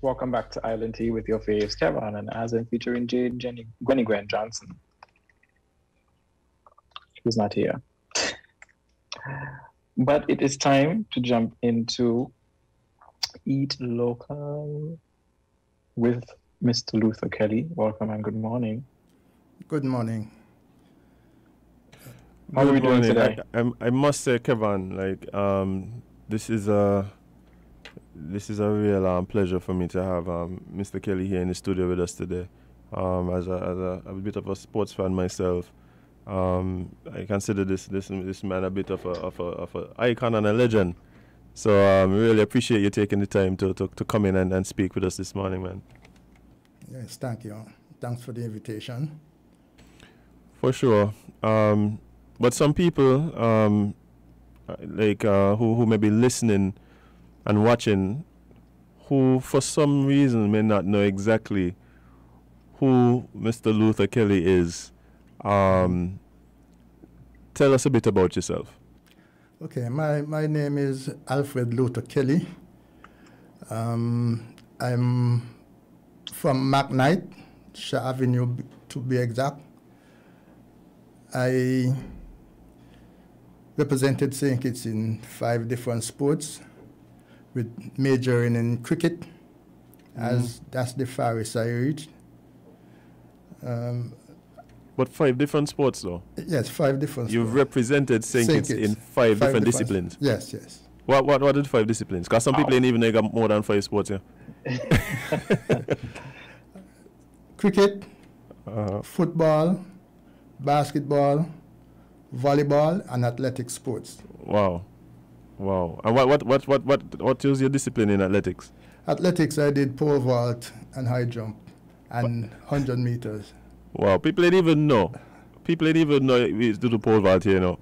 Welcome back to Island Tea with your faves, Kevon and Azem, featuring Jade, Jenny, Gwen Johnson, who's not here. But it is time to jump into Eat Local with Mr. Luther Kelly. Welcome and good morning. Good morning. How are we doing today? I must say, Kevon, this is a real pleasure for me to have Mr. Kelly here in the studio with us today. As a bit of a sports fan myself, I consider this man a bit of a icon and a legend. So really appreciate you taking the time to come in and speak with us this morning, man. Yes, thank you. Thanks for the invitation. For sure. But some people who may be listening and watching, who for some reason may not know exactly who Mr. Luther Kelly is. Tell us a bit about yourself. Okay, my name is Alfred Luther Kelly. I'm from McKnight, Shah Avenue to be exact. I represented St. Kitts in 5 different sports, with majoring in cricket, as that's the farthest I reached. But 5 different sports, though? Yes, 5 different You've sports. represented St. Kitts in 5 different disciplines? Yes, yes. What are the 5 disciplines? Because some people ain't even got more than 5 sports, yeah? Cricket, football, basketball, volleyball, and athletic sports. Wow. And what was your discipline in athletics? Athletics, I did pole vault and high jump and 100 meters. Wow, people ain't even know. People ain't even know we used to do pole vault here, you know.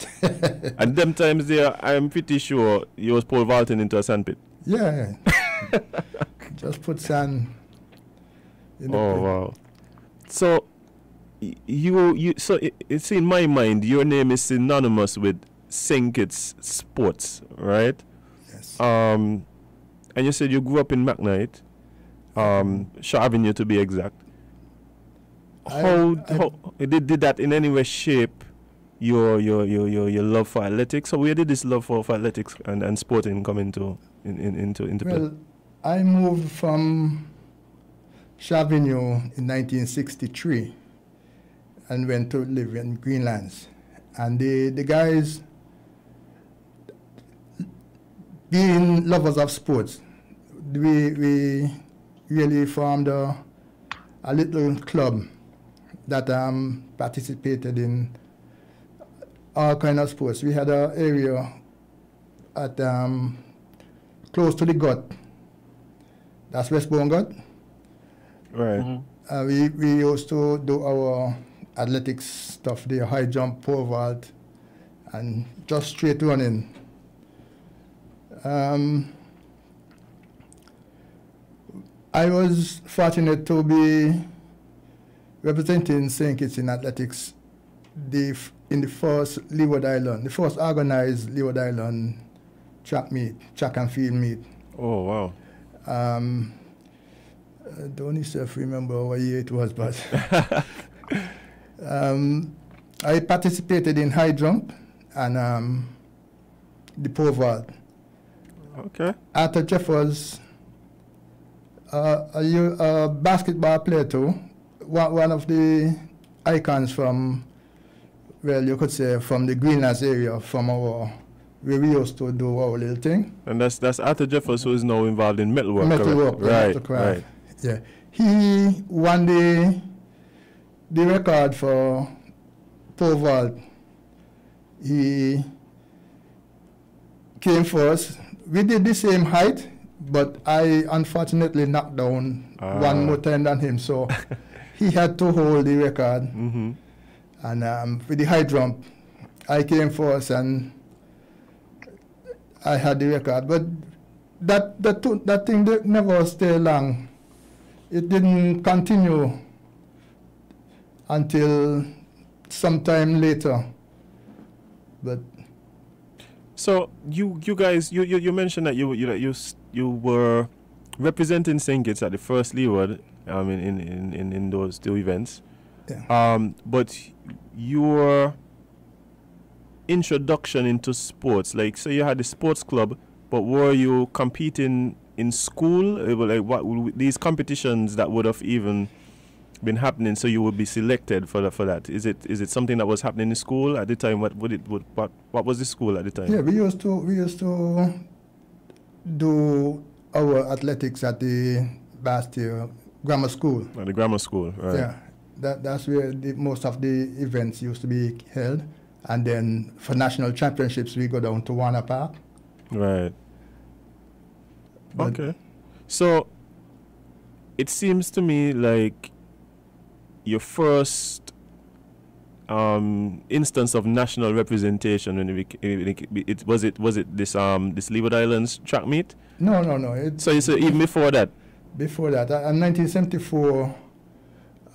And them times there, I'm pretty sure you was pole vaulting into a sandpit. Yeah. Just put sand in the pit. Wow. So it's in my mind, your name is synonymous with St. Kitts sports, right? Yes. And you said you grew up in McKnight, Shah Avenue to be exact. How did that in any way shape your love for athletics? So where did this love for athletics and sporting come into play? Well, I moved from Shah Avenue in 1963 and went to live in Greenlands. And the guys, being lovers of sports, we really formed a little club that participated in all kind of sports. We had an area at close to the gut. That's Westbourne Gut. Right. We used to do our athletics stuff there, high jump, pole vault, and just straight running. I was fortunate to be representing St. Kitts in athletics in the first Leeward Island, the first organized Leeward Island track and field meet. Oh, wow. I don't remember what year it was, but I participated in high jump and the pole vault. Okay. Arthur Jeff was a basketball player too, one of the icons from, well, you could say from the Greenlands area, from where we used to do our little thing. And that's Arthur Jeffers, who is now involved in metalwork. Metalwork, Right. Yeah, he won the record for pole vault. He came first. We did the same height, but I unfortunately knocked down one more time than him, so he had to hold the record. Mm-hmm. And with the high jump, I came first and I had the record. But that thing never stayed long. It didn't continue until sometime later. But so you guys, you mentioned that you were representing St. Kitts at the first leeward in those two events. Yeah. But your introduction into sports, like, so you had the sports club, but were you competing in school? Like, what these competitions that would have even been happening, so you would be selected for that? Is it something that was happening in school at the time? What was the school at the time? Yeah, we used to do our athletics at the Bastille Grammar School. At the grammar school, right? Yeah, that's where most of the events used to be held. And then for national championships, we go down to Warner Park. Right. Okay. So it seems to me like your first instance of national representation when was it this Leeward Islands track meet? No. So even before that? Before that, in 1974,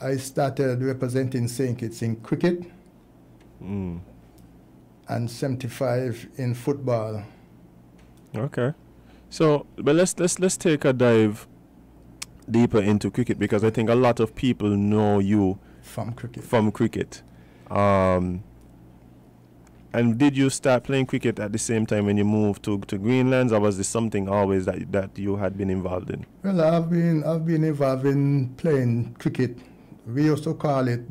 I started representing St. Kitts in cricket. And 75 in football. Okay. So, but let's take a dive deeper into cricket, because I think a lot of people know you from cricket. And did you start playing cricket at the same time when you moved to Greenlands, or was this something always that you had been involved in? Well, I've been involved in playing cricket. We used to call it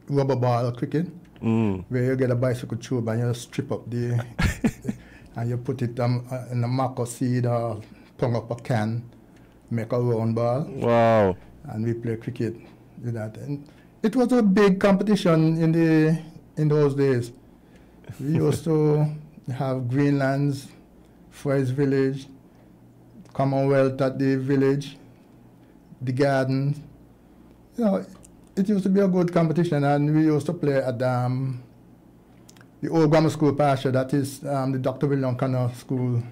rubber ball cricket. Where you get a bicycle tube and you strip up the and you put it in a maca seed or tongue up a can, make a round ball. Wow. And we play cricket with that. And it was a big competition in those days. We used to have Greenlands, Forest Village, Commonwealth at the village, the gardens. You know, it used to be a good competition, and we used to play at the old grammar school pasture, that is the Dr. William Connor School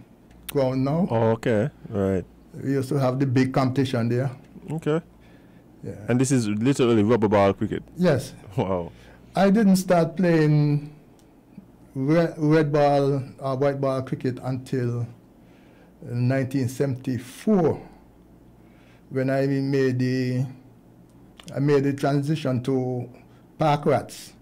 ground now. Oh, okay, right. We used to have the big competition there. Okay. Yeah. And this is literally rubber ball cricket? Yes. Wow. I didn't start playing red ball or white ball cricket until 1974, when I made the transition to park rats.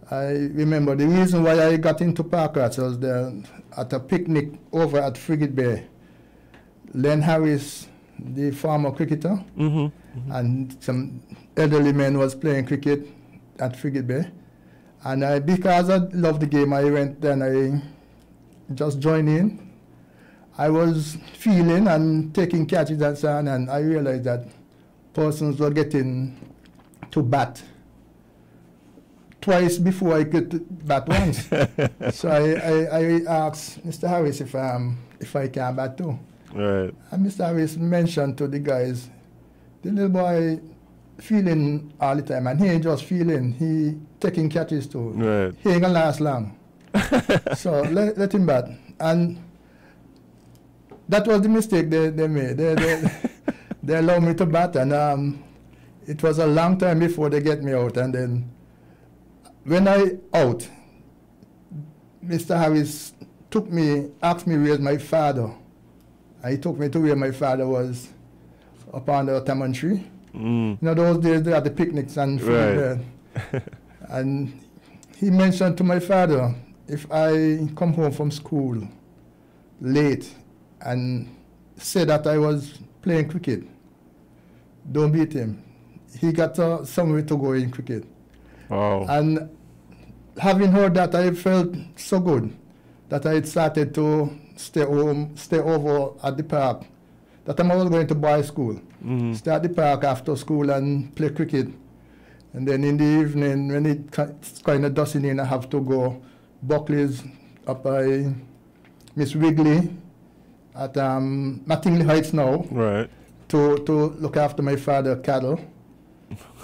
I remember the reason why I got into park rats was at a picnic over at Frigate Bay. Len Harris, the former cricketer, and some elderly men was playing cricket at Frigate Bay. And because I loved the game, I went and I just joined in. I was feeling and taking catches and so on, and I realized that persons were getting to bat twice before I could bat once. So I asked Mr. Harris if I can bat too. Right. And Mr. Harris mentioned to the guys, the little boy feeling all the time, and he ain't just feeling, he taking catches too. Right. He ain't gonna last long. So let him bat. And that was the mistake they made. They allowed me to bat, and it was a long time before they get me out. And then when I out, Mr. Harris asked me where's my father. And he took me to where my father was, up on the tamarind tree. You know, those days they had the picnics and food there. And he mentioned to my father, if I come home from school late and say that I was playing cricket, don't beat him. He got somewhere to go in cricket. Wow. And having heard that, I felt so good that I had started to stay over at the park. That time I was going to boys' school. Stay at the park after school and play cricket. And then in the evening, when it's kind of dusting in, I have to go Buckley's up by Miss Wrigley at Mattingly Heights now. Right. To look after my father's cattle.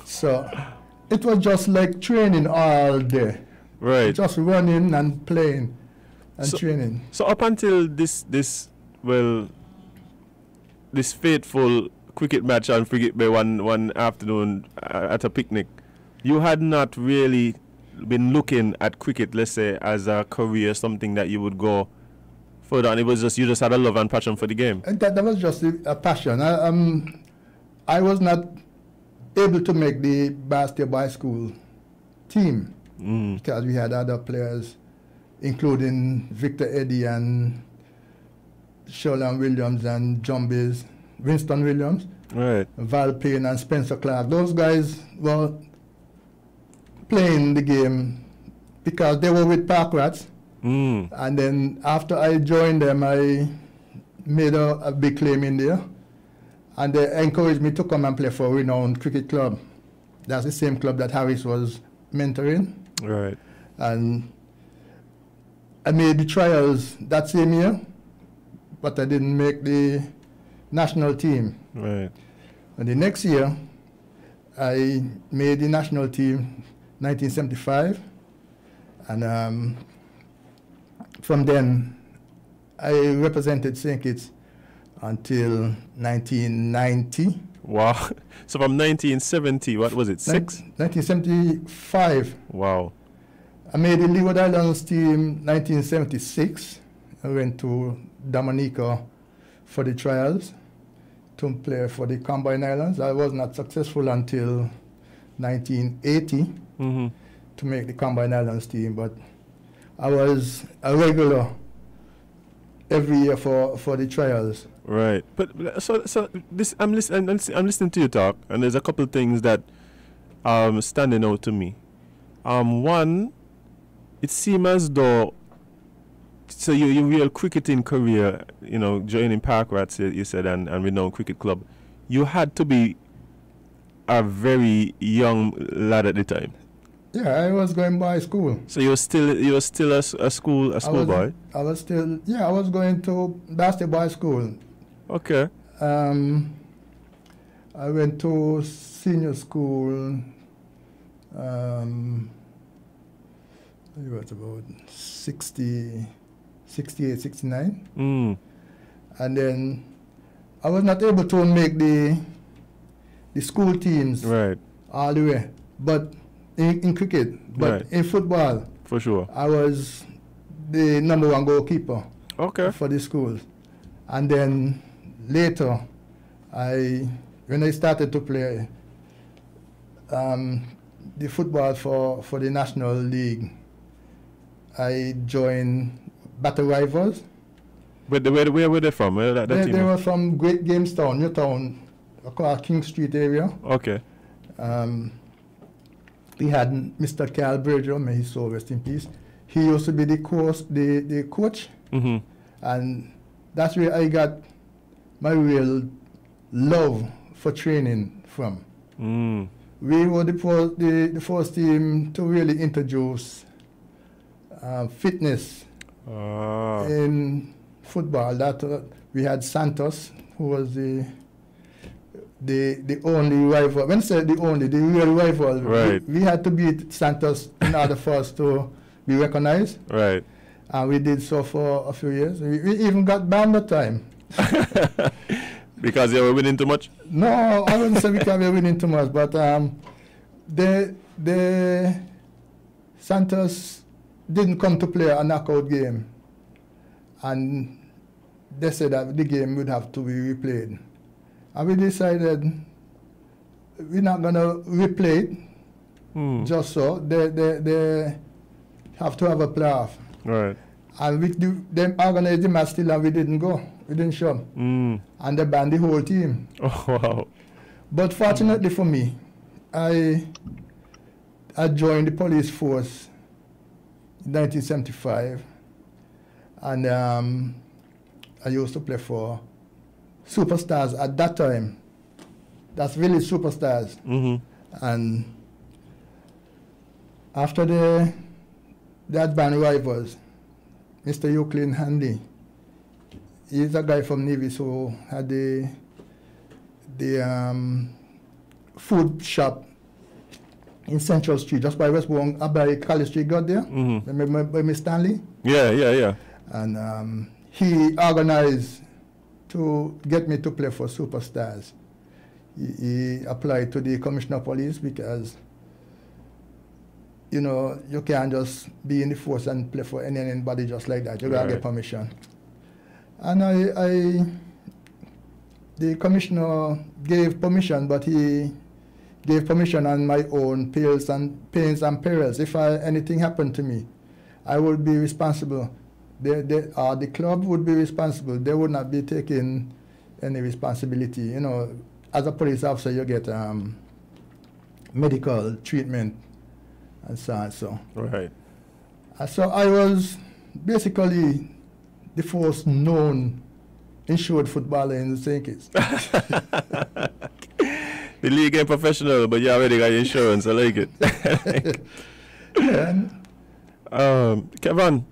So it was just like training all day. Right. Just running and playing and training. So up until this fateful cricket match on Frigate Bay one afternoon at a picnic, you had not really been looking at cricket, let's say, as a career, something that you would go Hold on, it was just you just had a love and passion for the game. And that was just a passion. I was not able to make the basketball school team because we had other players, including Victor Eddy and Sholan Williams and Jumbies, Winston Williams, right, Val Payne and Spencer Clark. Those guys were playing the game because they were with Park Rats. And then after I joined them, I made a big claim in there. And they encouraged me to come and play for a renowned cricket club. That's the same club that Harris was mentoring. Right. And I made the trials that same year, but I didn't make the national team. Right. And the next year, I made the national team 1975. And from then, I represented St. Kitts until 1990. Wow. So from 1970, what was it, 1975. Wow. I made the Leeward Islands team 1976. I went to Dominica for the trials to play for the Combine Islands. I was not successful until 1980 to make the Combine Islands team, but I was a regular every year for the trials. Right, but so this I'm listening to you talk, and there's a couple of things that standing out to me. One, it seems as though your real cricketing career, joining Park Rats, you said, and renowned cricket club, you had to be a very young lad at the time. Yeah, I was going by school. So you were still a schoolboy? I was going to basketball school. Okay. I went to senior school. I was about 68, 69. And then I was not able to make the school teams all the way. But in cricket, but in football, for sure, I was the #1 goalkeeper for the schools. And then later, when I started to play the football for the National League, I joined Battle Rivals. Where were they from? They were from Great Gamestown, Newtown, across King Street area. Okay. We had Mr. Carl Berger, may his soul rest in peace. He used to be the coach, and that's where I got my real love for training from. We were the first team to really introduce fitness in football. We had Santos, who was the only rival. When I say the real rival, right. we had to beat Santos in order for us to be recognized. Right. And we did so for a few years. We even got banned that time. Because they were winning too much? No, I wouldn't say because we were winning too much, but the Santos didn't come to play a knockout game. And they said that the game would have to be replayed. And we decided we're not going to replay it just so. They have to have a playoff. Right. And they organized the match still, and we didn't go. We didn't show. And they banned the whole team. Oh, wow. But fortunately for me, I joined the police force in 1975. And I used to play for Superstars at that time. That's really Superstars. And after they had banned Rivals, Mr. Euclid Hanley, he's a guy from Nevis who had the food shop in Central Street, just by Westbourne, by College Street, got there, by Miss Stanley. Yeah. And he organized to get me to play for Superstars. He applied to the Commissioner of Police because, you can't just be in the force and play for anybody just like that. You gotta get permission. And the commissioner gave permission, but he gave permission on my own pains and perils. If anything happened to me, I would be responsible. The club would be responsible. They would not be taking any responsibility. You know, as a police officer, you get medical treatment and so on. So, right. So I was basically the first known insured footballer in the St. Kitts. The league ain't professional, but you already got insurance. I like it. Yeah. Kevon.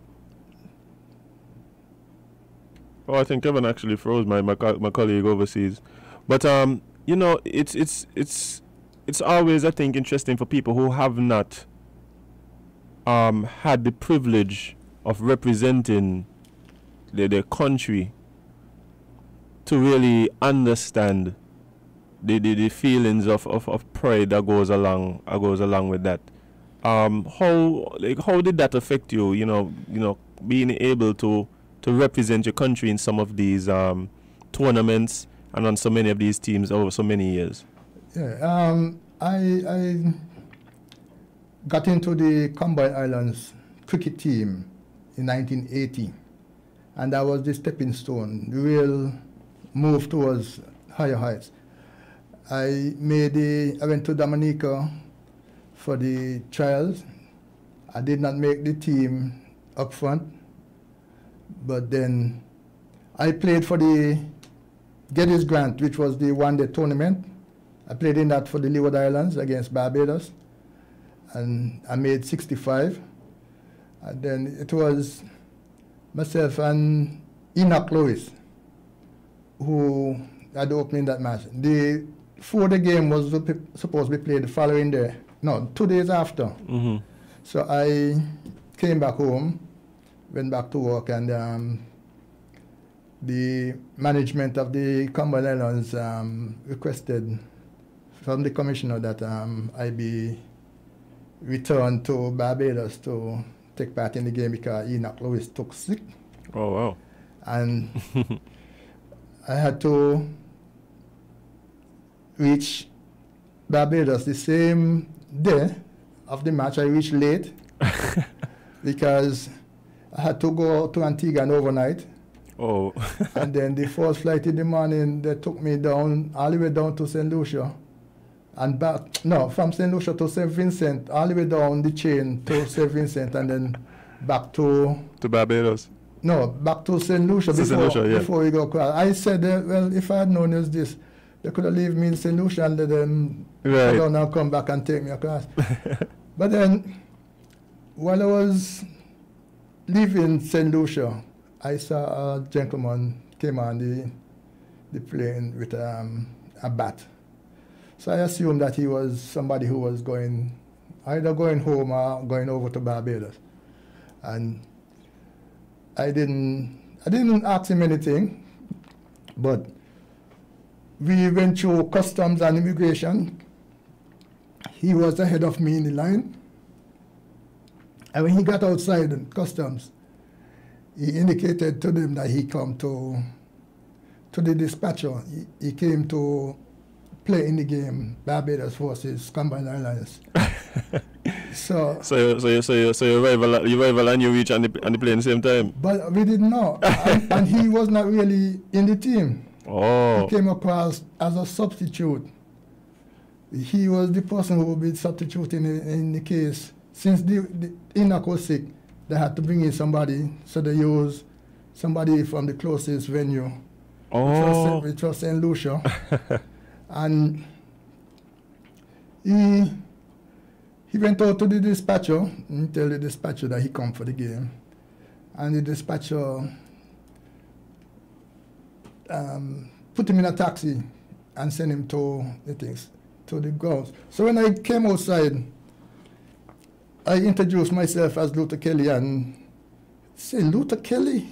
Oh, I think Kevon actually froze my colleague overseas. But you know, it's always, I think, interesting for people who have not had the privilege of representing their country to really understand the feelings of pride that goes along with that. How did that affect you? You know, being able to represent your country in some of these tournaments and on so many of these teams over so many years. Yeah, I got into the Combined Islands cricket team in 1980, and that was the stepping stone, the real move towards higher heights. I went to Dominica for the trials. I did not make the team up front, but then I played for the Geddes Grant, which was the one-day tournament. I played in that for the Leeward Islands against Barbados, and I made 65. And then it was myself and Enoch Lewis who had the opening that match. The 4-day game was supposed to be played the following day. No, 2 days after. Mm-hmm. So I came back home, went back to work, and the management of the Combined Islands requested from the commissioner that I be returned to Barbados to take part in the game because Enoch Lewis took sick. Oh, wow. And I had to reach Barbados the same day of the match. I reached late because I had to go to Antigua overnight. Oh. And then the first flight in the morning, they took me down, all the way down to St. Lucia. And back, no, from St. Lucia to St. Vincent, all the way down the chain to St. Vincent, and then back to Barbados. No, back to St. Lucia before we go across. I said, well, if I had known it was this, they could have left me in St. Lucia and let them go down and come back and take me across. But then, while I was leaving St. Lucia, I saw a gentleman came on the plane with a bat. So I assumed that he was somebody who was either going home or going over to Barbados. And I didn't ask him anything, but we went through customs and immigration. He was ahead of me in the line. And when he got outside customs, he indicated to them that he come to the dispatcher. He came to play in the game Barbados versus Combined Islands. So you arrival and you reach and they play at the same time. But we didn't know, and he was not really in the team. Oh. He came across as a substitute. He was the person who would be substituting in the case. Since the Enoch was sick, they had to bring in somebody, so they used somebody from the closest venue, which was St. Lucia. And he went out to the dispatcher and tell the dispatcher that he come for the game. And the dispatcher put him in a taxi and sent him to the grounds. So when I came outside, I introduced myself as Luther Kelly and said, Luther Kelly?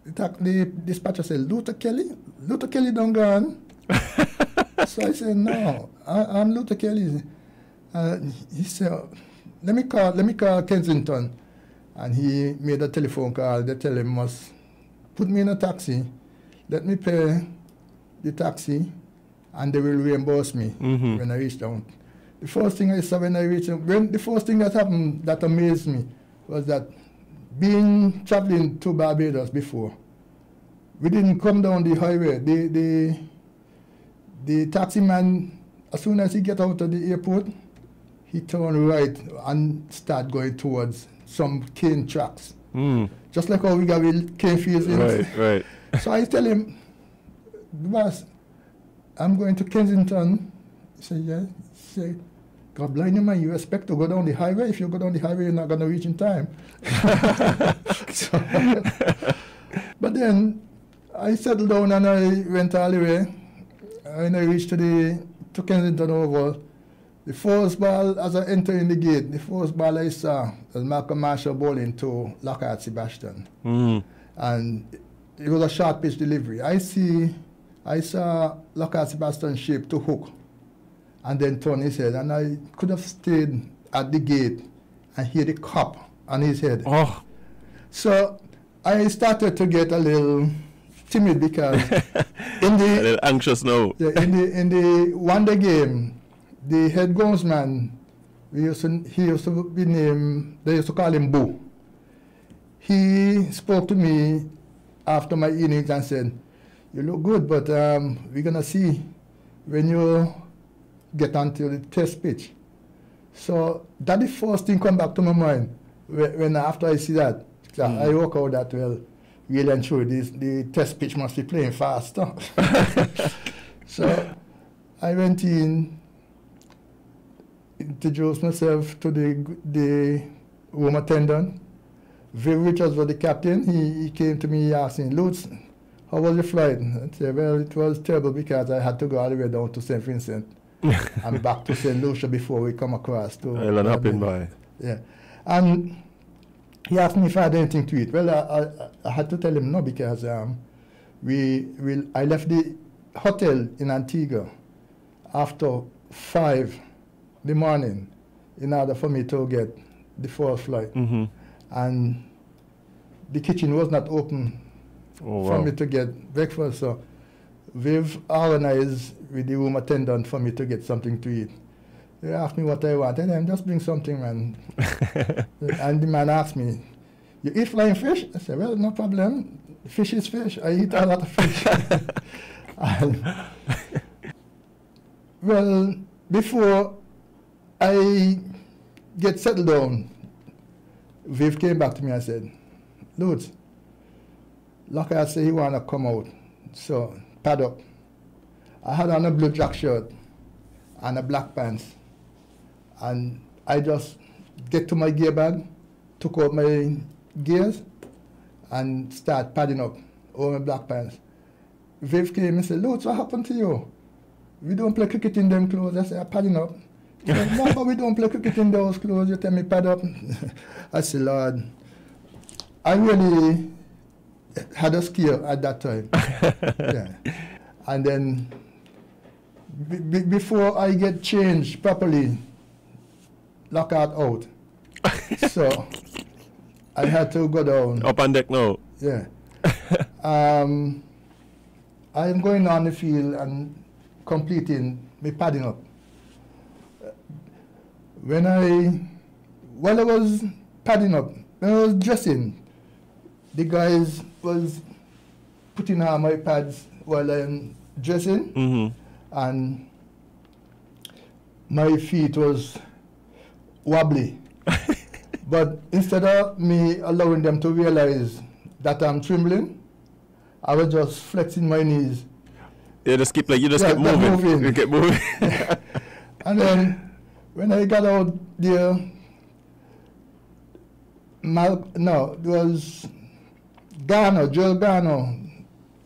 The dispatcher said, Luther Kelly? Luther Kelly done gone. So I said, no, I'm Luther Kelly. He said, let me call Kensington. And he made a telephone call. They tell him must put me in a taxi let me pay the taxi and they will reimburse me when I reach down. The first thing I saw when I reached, the first thing that happened that amazed me was that traveling to Barbados before, we didn't come down the highway. The taxi man, as soon as he get out of the airport, he turned right and start going towards some cane tracks. Just like how we got with cane fields. Right. So I tell him, boss, I'm going to Kensington. He said, yeah. He said, God blind you, man, you expect to go down the highway? If you go down the highway, you're not going to reach in time. So, but then I settled down and I went all the way. When I reached to Kensington Oval, the first ball, as I entered in the gate, the first ball I saw was Malcolm Marshall bowling to Lockhart Sebastian. And it was a short pitch delivery. I saw Lockhart Sebastian shape to hook and then turn his head. And I could have stayed at the gate and hear the cup on his head. Oh. So I started to get a little timid because a little anxious now. Yeah, in the one-day game, the head groundsman, he used to be named, they used to call him Boo. He spoke to me after my innings and said, you look good, but we're going to see when you get onto the test pitch. So that the first thing come back to my mind when after I see that. I work out that, well, really and truly, the test pitch must be playing faster. So I went in, introduced myself to the room attendant. Viv Richards was the captain. He came to me, he asked me, Lutz, how was your flight? I said, well, it was terrible because I had to go all the way down to St. Vincent and back to St. Lucia before we come across to Island hopping by. Yeah. And he asked me if I had anything to eat. Well, I had to tell him no because I left the hotel in Antigua after 5 in the morning in order for me to get the first flight. And the kitchen was not open for me to get breakfast. So we've organized with the room attendant for me to get something to eat. They asked me what I want, and then just bring something, man. And the man asked me, you eat flying fish? I said, well, no problem. Fish is fish. I eat a lot of fish. And, well, before I get settled down, Viv came back to me and said, Lutz, Lockhart said he want to come out, so pad up. I had on a blue jack shirt and a black pants. And I just get to my gear bag, took out my gears, and start padding up over my black pants. Viv came and said, Lutz, what happened to you? We don't play cricket in them clothes. I said, I'm padding up. He said, no, but we don't play cricket in those clothes. You tell me pad up. I said, Lord, I really had a scare at that time. Yeah. And then before I get changed properly, Lockhart out. So I had to go down. Up on deck now. Yeah. I'm going on the field and completing my padding up. While I was padding up, when I was dressing, the guys was putting on my pads while I'm dressing, and my feet was wobbly. But instead of me allowing them to realize that I'm trembling, I was just flexing my knees. You just keep kept moving. You kept moving. And then when I got out there, it was Joel Garner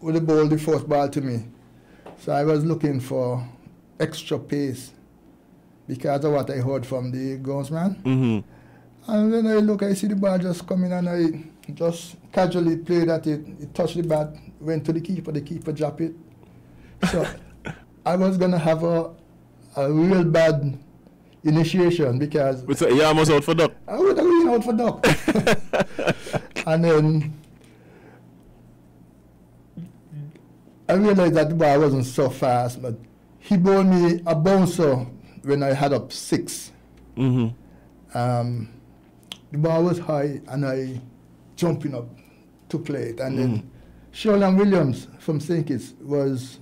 would bowl the first ball to me. So I was looking for extra pace because of what I heard from the groundsman. And when I look, I see the ball just coming, and I just casually played at it. It touched the bat, went to the keeper dropped it. So I was going to have a real bad initiation because... So you're almost out for duck? I would have been out for duck. And then I realized that the ball wasn't so fast, but he bowled me a bouncer when I had up 6. Mm-hmm. The ball was high, and I jumping up to play it. And then Sheldon Williams from St. Kitts was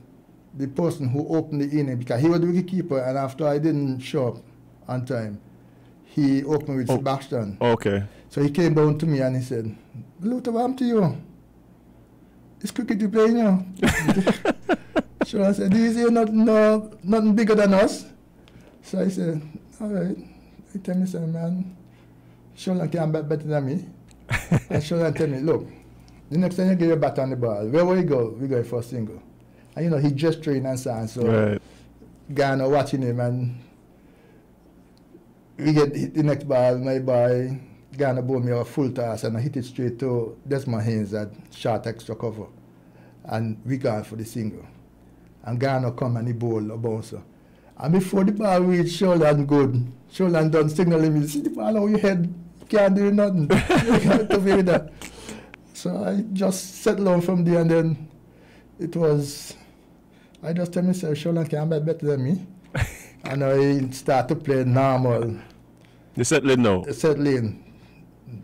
the person who opened the inning because he was the wicketkeeper, and after I didn't show up on time, he opened with Sebastian. Okay. So he came down to me and he said, "Luther, what happened to you? It's cricket you playing now." So I said, "These are nothing bigger than us." So I said, "All right." He tell me, "Say, man, Sheldon can bat better than me." And Sheldon tell me, "Look, the next time you get your bat on the ball, where will you go? We go for a single." And you know, he gesturing and so on. So right. Ghana watching him, and we get hit the next ball, my boy Ghana bowled me a full toss, and I hit it straight to Desmond Haynes at short extra cover. And we gone for the single. And Ghana come and he bowled a bouncer. And before the ball reached Sheldon good, Sheldon done signaling me, "See the ball over your head, you can't do nothing." You can't interfere with that. So I just settled on from there, and then it was, I just tell myself, Sheldon can bat better than me. And I start to play normal. You settle in now? Settle in.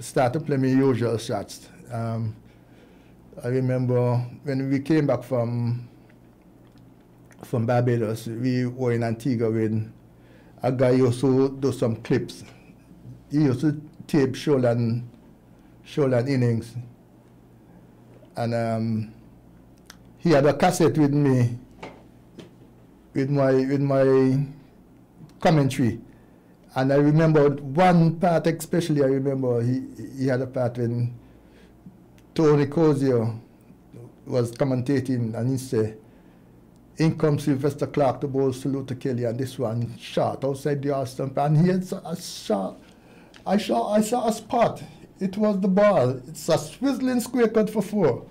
Start to play my usual shots. I remember when we came back from Barbados, we were in Antigua with a guy who used to do some clips. He used to tape Sheldon innings. And he had a cassette with me with my commentary. And I remember one part especially, I remember he had a part when Tony Cozier was commentating, and he said, "In comes Sylvester Clark to bowl salute to Kelly, and this one shot outside the arse stump." And he had a shot. I saw a spot. It was the ball. It's a swizzling square cut for 4.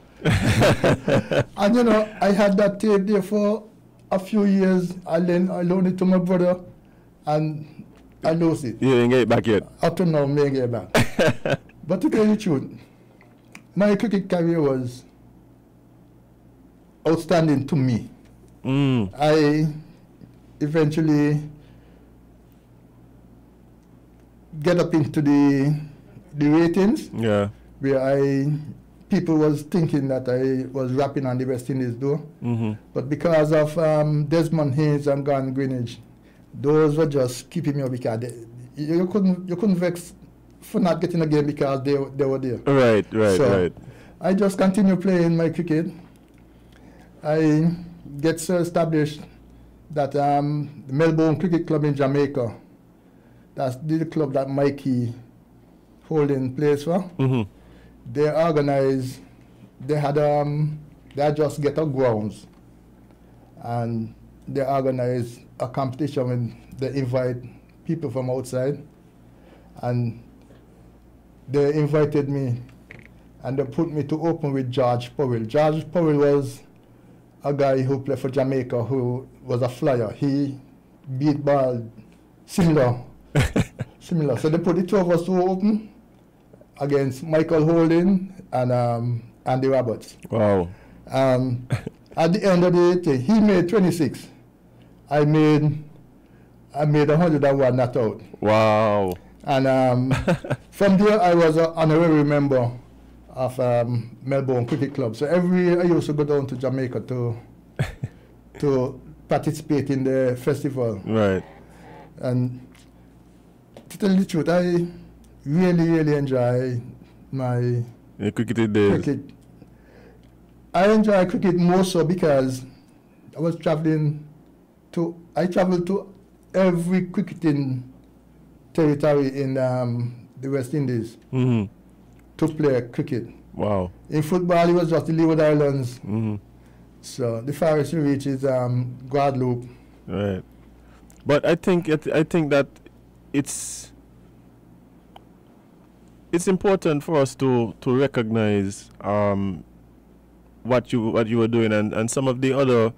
And you know, I had that tape there for a few years. I loaned it to my brother, and I lost it. You didn't get it back yet? Up to now, I may get it back. But to tell you the truth, my cricket career was outstanding to me. I eventually get up into the ratings, where people was thinking that I was rapping on the West Indies door. But because of Desmond Haynes and Gordon Greenwich, those were just keeping me up because you couldn't vex for not getting a game because they were there. Right. I just continue playing my cricket. I get so established that the Melbourne Cricket Club in Jamaica, that's the club that Mikey Holding plays for. They organized, they had just get a grounds, and they organized a competition when they invite people from outside, and they invited me, and they put me to open with George Powell. George Powell was a guy who played for Jamaica, who was a flyer. He beat ball similar. So they put the 2 of us to open against Michael Holding and Andy Roberts. Wow. At the end of the day, he made 26. I made 101 not out. Wow. And from there, I was an honorary member of Melbourne Cricket Club. So every year I used to go down to Jamaica to participate in the festival. Right. And to tell you the truth, I really enjoy my cricket days. Cricket. I enjoy cricket more so because I traveled to every cricketing territory in the West Indies to play cricket. Wow. In football, it was just the Leeward Islands. So the farthest you reach is Guadeloupe. Right. But I think that it's important for us to recognize what you were doing and some of the other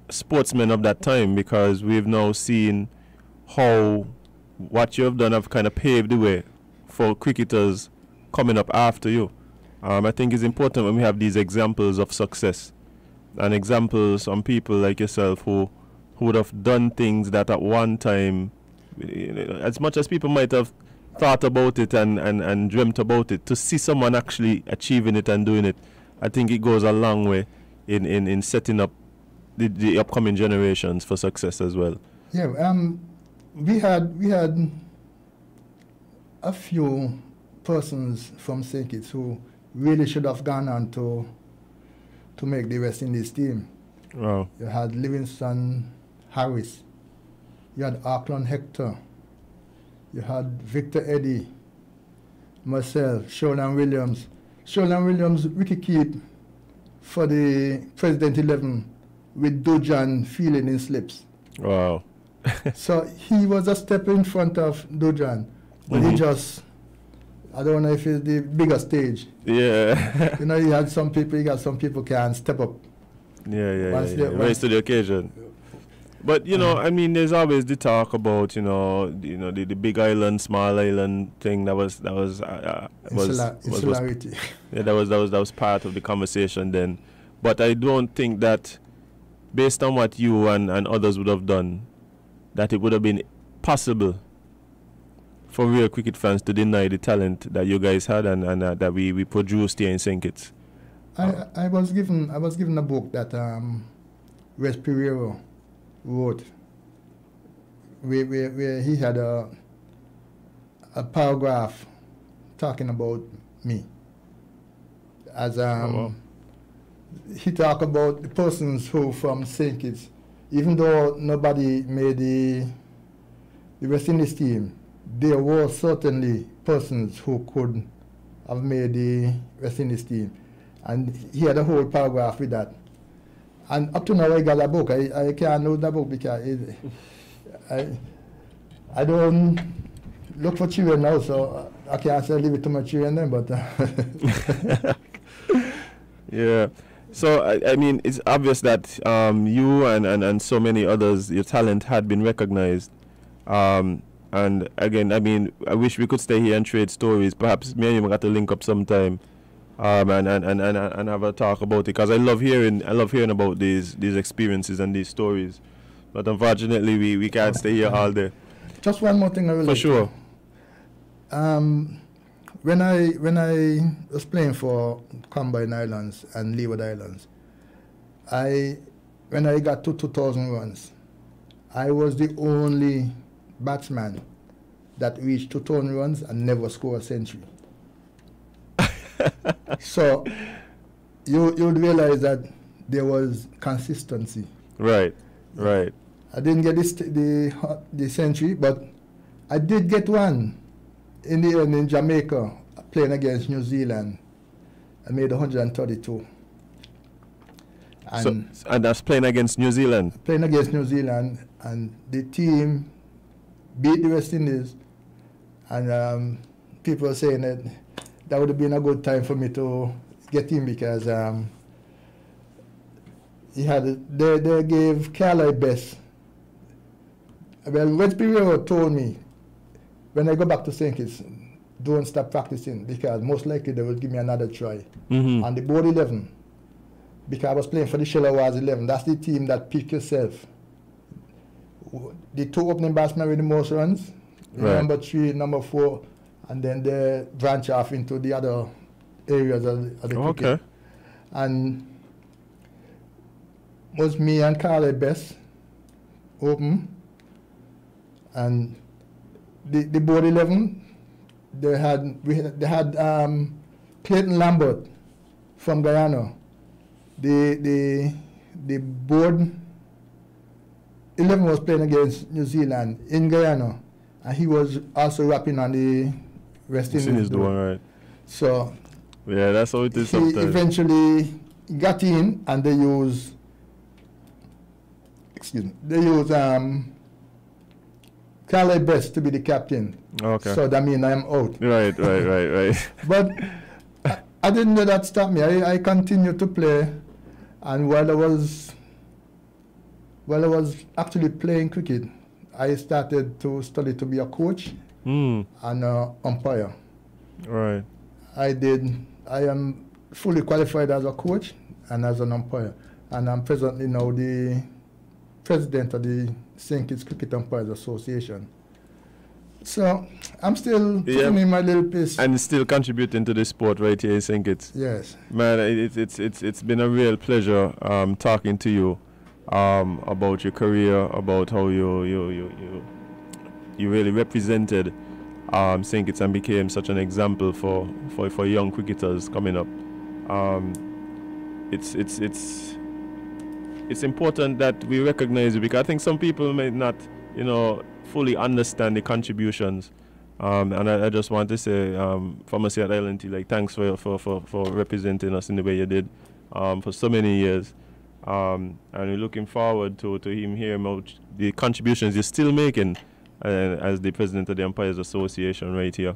sportsmen of that time, because we've now seen how what you have done have kind of paved the way for cricketers coming up after you. I think it's important when we have these examples of success an example, some people like yourself who would have done things that at one time, as much as people might have thought about it and dreamt about it, to see someone actually achieving it and doing it, I think it goes a long way in setting up the upcoming generations for success as well. Yeah, we had a few persons from St. Kitts who really should have gone on to make the West Indies team. Wow. You had Livingston Harris, you had Auckland Hector, you had Victor Eddy, myself, Shonan Williams. Shonan Williams wicket-keep for the President 11 with Dojan fielding in slips. Wow. So he was a step in front of Dojan, but he just, I don't know if it's the bigger stage. Yeah. You know, he got some people can step up. Yeah. Rise to the occasion. But you know, I mean, there's always the talk about the big island, small island thing that was insularity. Yeah, that was part of the conversation then. But I don't think that, based on what you and others would have done, that it would have been possible for real cricket fans to deny the talent that you guys had and that we produced here in St. Kitts. I was given a book that Wes Pereiro wrote, where he had a paragraph talking about me. As he talked about the persons who from St. Kitts, even though nobody made the West Indies team, there were certainly persons who could have made the West Indies team. And he had a whole paragraph with that. And up to now I got a book. I can't know the book because I don't look for children now, so I can't say leave it to my children then, but yeah. So I mean, it's obvious that you and so many others, your talent had been recognized. And again, I mean, I wish we could stay here and trade stories. Perhaps me and you got to link up sometime, and have a talk about it, because I love hearing about these experiences and these stories. But unfortunately, we can't stay here all day. Just one more thing I will. For sure. When I was playing for Combine Islands and Leeward Islands, when I got to 2,000 runs, I was the only batsman that reached 2,000 runs and never scored a century. So you would realize that there was consistency. Right. I didn't get the century, but I did get one in the end in Jamaica, playing against New Zealand. I made 132. And that's playing against New Zealand? Playing against New Zealand, and the team beat the West Indies, and people are saying that would have been a good time for me to get in, because they gave Carlisle best. Well, Wes Pereiro told me, when I go back to St. Kitts, don't stop practicing, because most likely they will give me another try. On the board 11, because I was playing for the Shellowers 11, that's the team that pick yourself. The two opening batsmen with the most runs, right. Number 3, number 4, and then they branch off into the other areas of the cricket. Okay. And was me and Carly best open, and the board 11, they had Clayton Lambert from Guyana. The board 11 was playing against New Zealand in Guyana, and he was also rapping on the West Indies. Right. So yeah, that's how it is sometimes. He eventually got in, and they used Carly Best to be the captain. Okay. So that means I'm out. Right. But I didn't let that stop me. I continued to play, and while I was actually playing cricket, I started to study to be a coach and umpire. Right. I am fully qualified as a coach and as an umpire. and I'm presently now the president of the St. Kitts Cricket Umpires Association. So I'm still putting in my little piece. And still contributing to the sport right here in St. Kitts. Yes. Man, it's been a real pleasure talking to you about your career, about how you really represented St. Kitts and became such an example for young cricketers coming up. It's important that we recognize you, because I think some people may not, fully understand the contributions. And I just want to say, from us here at ILNT, like, thanks for representing us in the way you did for so many years. And we're looking forward to him hearing about the contributions you're still making as the president of the Umpires Association right here.